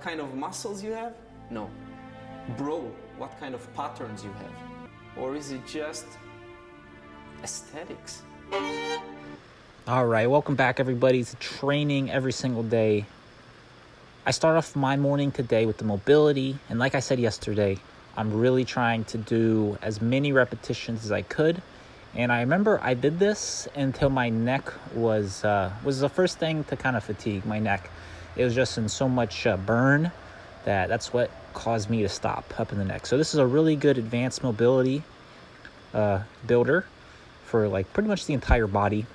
kind of muscles you have? No. Bro, what kind of patterns you have? Or is it just aesthetics? All right, welcome back, everybody, to Training Every Single Day. I start off my morning today with the mobility, and like I said yesterday, I'm really trying to do as many repetitions as I could. And I remember I did this until my neck was the first thing to kind of fatigue my neck. It was just in so much burn that's what caused me to stop up in the neck. So this is a really good advanced mobility builder for like pretty much the entire body.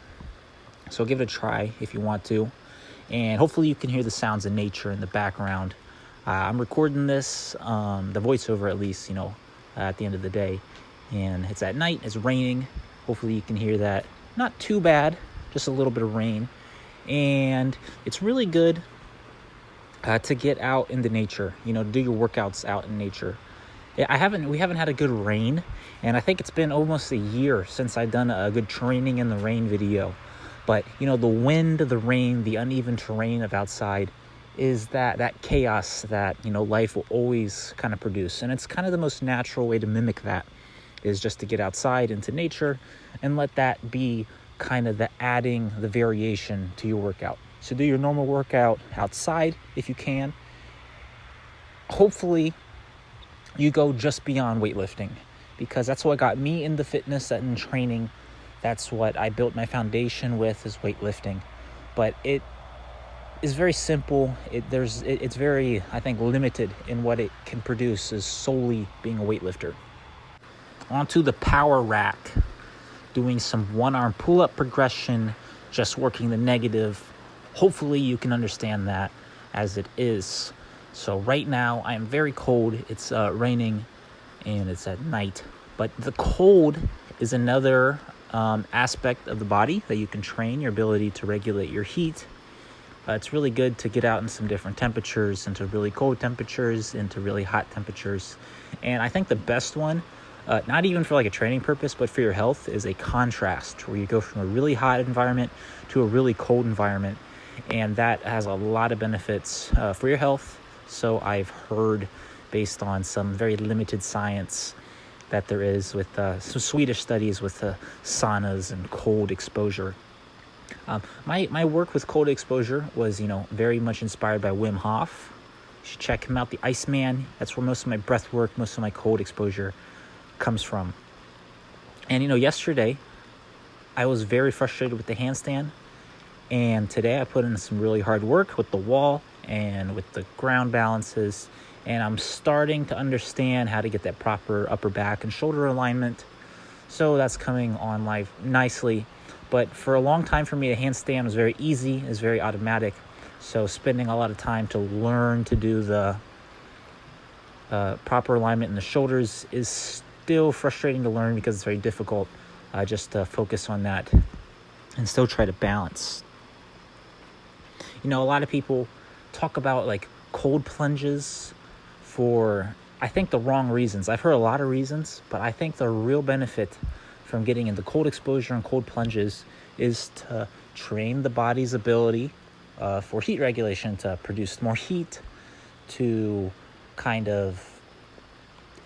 So give it a try if you want to. And hopefully you can hear the sounds of nature in the background. I'm recording this, the voiceover at least, at the end of the day. And it's at night, it's raining. Hopefully you can hear that. Not too bad, just a little bit of rain. And it's really good to get out in the nature, do your workouts out in nature. We haven't had a good rain, and I think it's been almost a year since I've done a good training in the rain video. But, the wind, the rain, the uneven terrain of outside is that chaos that, life will always kind of produce. And it's kind of the most natural way to mimic that is just to get outside into nature and let that be kind of the variation to your workout. So do your normal workout outside if you can. Hopefully you go just beyond weightlifting, because that's what got me into fitness and training. That's what I built my foundation with, is weightlifting. But it is very simple. It's very, I think, limited in what it can produce is solely being a weightlifter. Onto the power rack, doing some one-arm pull-up progression, just working the negative. Hopefully you can understand that as it is. So right now I am very cold. It's raining and it's at night. But the cold is another aspect of the body that you can train, your ability to regulate your heat. It's really good to get out in some different temperatures, into really cold temperatures, into really hot temperatures. And I think the best one, not even for like a training purpose, but for your health, is a contrast where you go from a really hot environment to a really cold environment. And that has a lot of benefits for your health. So I've heard, based on some very limited science, that there is with some Swedish studies with saunas and cold exposure. My work with cold exposure was, very much inspired by Wim Hof. You should check him out, the Iceman. That's where most of my breath work, most of my cold exposure comes from. And, yesterday I was very frustrated with the handstand. And today I put in some really hard work with the wall and with the ground balances. And I'm starting to understand how to get that proper upper back and shoulder alignment. So that's coming on live nicely. But for a long time for me, a handstand was very easy, is very automatic. So spending a lot of time to learn to do the proper alignment in the shoulders is still frustrating to learn, because it's very difficult just to focus on that and still try to balance. A lot of people talk about like cold plunges for, I think, the wrong reasons. I've heard a lot of reasons, but I think the real benefit from getting into cold exposure and cold plunges is to train the body's ability for heat regulation, to produce more heat, to kind of,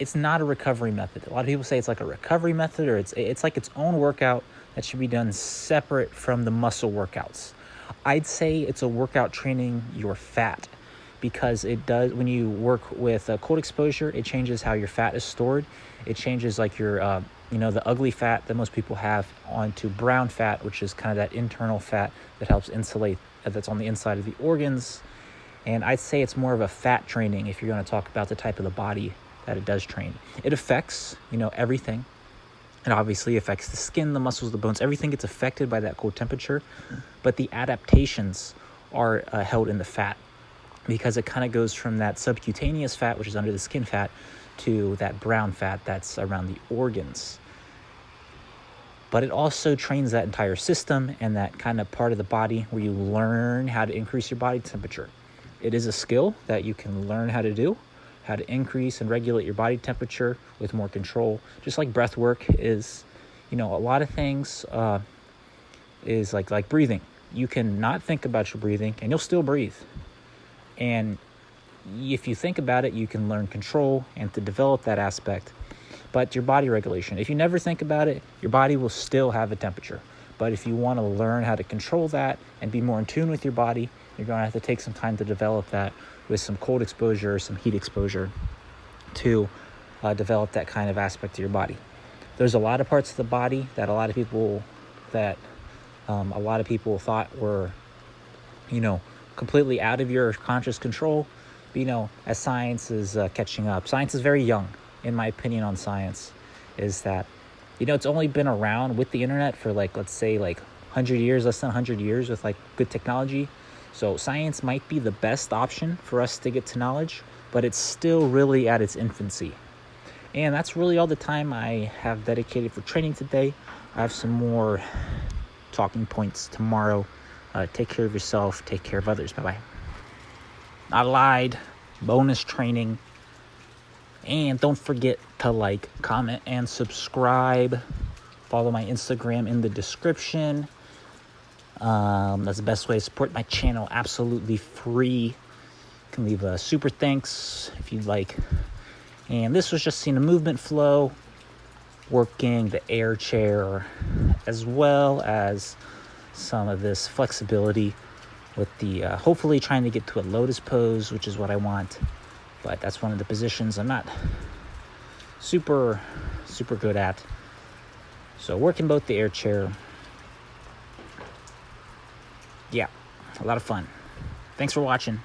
it's not a recovery method. A lot of people say it's like a recovery method, or it's like its own workout that should be done separate from the muscle workouts. I'd say it's a workout training your fat, because it does, when you work with cold exposure, it changes how your fat is stored. It changes like your, the ugly fat that most people have onto brown fat, which is kind of that internal fat that helps insulate, that's on the inside of the organs. And I'd say it's more of a fat training if you're going to talk about the type of the body that it does train. It affects, everything. It obviously affects the skin, the muscles, the bones. Everything gets affected by that cold temperature. But the adaptations are held in the fat, because it kind of goes from that subcutaneous fat, which is under the skin fat, to that brown fat that's around the organs. But it also trains that entire system and that kind of part of the body where you learn how to increase your body temperature. It is a skill that you can learn how to do, how to increase and regulate your body temperature with more control. Just like breath work is, a lot of things is like breathing. You can not think about your breathing and you'll still breathe. And if you think about it, you can learn control and to develop that aspect. But your body regulation, if you never think about it, your body will still have a temperature. But if you want to learn how to control that and be more in tune with your body, you're going to have to take some time to develop that with some cold exposure, some heat exposure to develop that kind of aspect of your body. There's a lot of parts of the body that a lot of people thought were, completely out of your conscious control. But, as science is catching up, science is very young, in my opinion, on science, is that, it's only been around with the internet for let's say 100 years, less than 100 years with good technology. So science might be the best option for us to get to knowledge, but it's still really at its infancy. And that's really all the time I have dedicated for training today. I have some more talking points tomorrow. Take care of yourself. Take care of others. Bye-bye. I lied. Bonus training. And don't forget to comment, and subscribe. Follow my Instagram in the description. That's the best way to support my channel. Absolutely free. You can leave a super thanks if you'd like. And this was just seeing the movement flow, working the air chair, as well as some of this flexibility with the hopefully trying to get to a lotus pose, which is what I want. But that's one of the positions I'm not super good at. So working both the air chair. Yeah, a lot of fun. Thanks for watching.